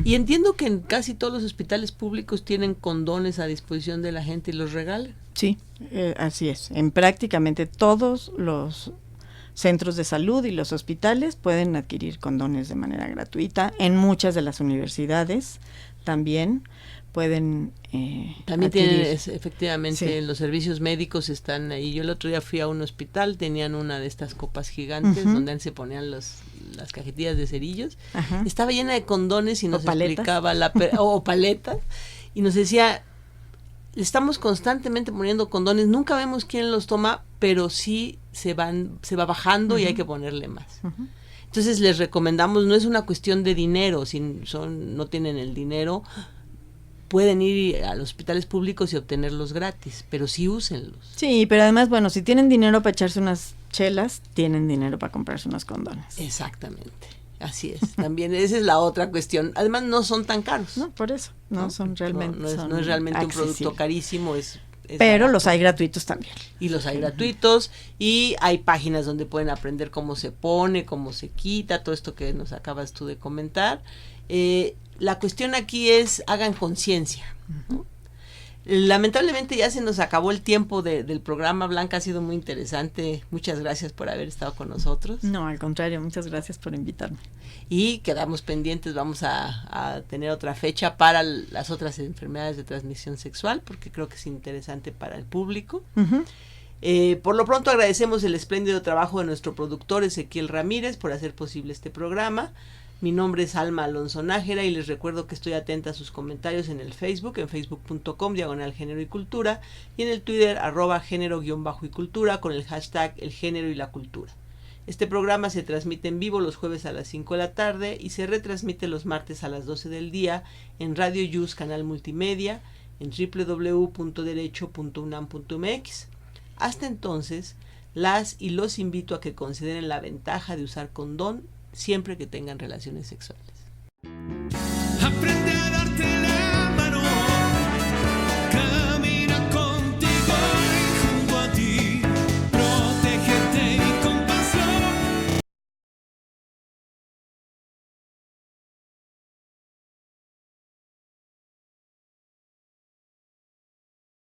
Y entiendo que en casi todos los hospitales públicos tienen condones a disposición de la gente y los regalan. Sí, así es. En prácticamente todos los centros de salud y los hospitales pueden adquirir condones de manera gratuita. En muchas de las universidades también pueden también adquirir. tienen, efectivamente, los servicios médicos están ahí. Yo el otro día fui a un hospital, tenían una de estas copas gigantes donde se ponían las cajetillas de cerillos. Estaba llena de condones y nos explicaba o paletas, y nos decía, estamos constantemente poniendo condones, nunca vemos quién los toma, pero sí se va bajando y hay que ponerle más. Entonces les recomendamos, no es una cuestión de dinero, si no tienen el dinero, pueden ir a los hospitales públicos y obtenerlos gratis, pero sí úsenlos. Sí, pero además, bueno, si tienen dinero para echarse unas chelas, tienen dinero para comprarse unos condones. Exactamente. Así es, también esa es la otra cuestión. Además no son tan caros. No, por eso, no son realmente. No es realmente un producto carísimo, es pero barato. Los hay gratuitos también. Y los hay gratuitos, y hay páginas donde pueden aprender cómo se pone, cómo se quita, todo esto que nos acabas tú de comentar. La cuestión aquí es, hagan conciencia, ¿no? Lamentablemente ya se nos acabó el tiempo del programa. Blanca, ha sido muy interesante. Muchas gracias por haber estado con nosotros. No, al contrario, muchas gracias por invitarme. Y quedamos pendientes, vamos a tener otra fecha para las otras enfermedades de transmisión sexual, porque creo que es interesante para el público. Por lo pronto agradecemos el espléndido trabajo de nuestro productor Ezequiel Ramírez por hacer posible este programa. Mi nombre es Alma Alonso Nájera y les recuerdo que estoy atenta a sus comentarios en el Facebook, en facebook.com/género y cultura, y en el Twitter @género_y cultura con el hashtag el género y la cultura. Este programa se transmite en vivo los jueves a las 5 de la tarde y se retransmite los martes a las 12 del día en Radio Yus Canal Multimedia, en www.derecho.unam.mx. Hasta entonces, las y los invito a que consideren la ventaja de usar condón siempre que tengan relaciones sexuales. Aprende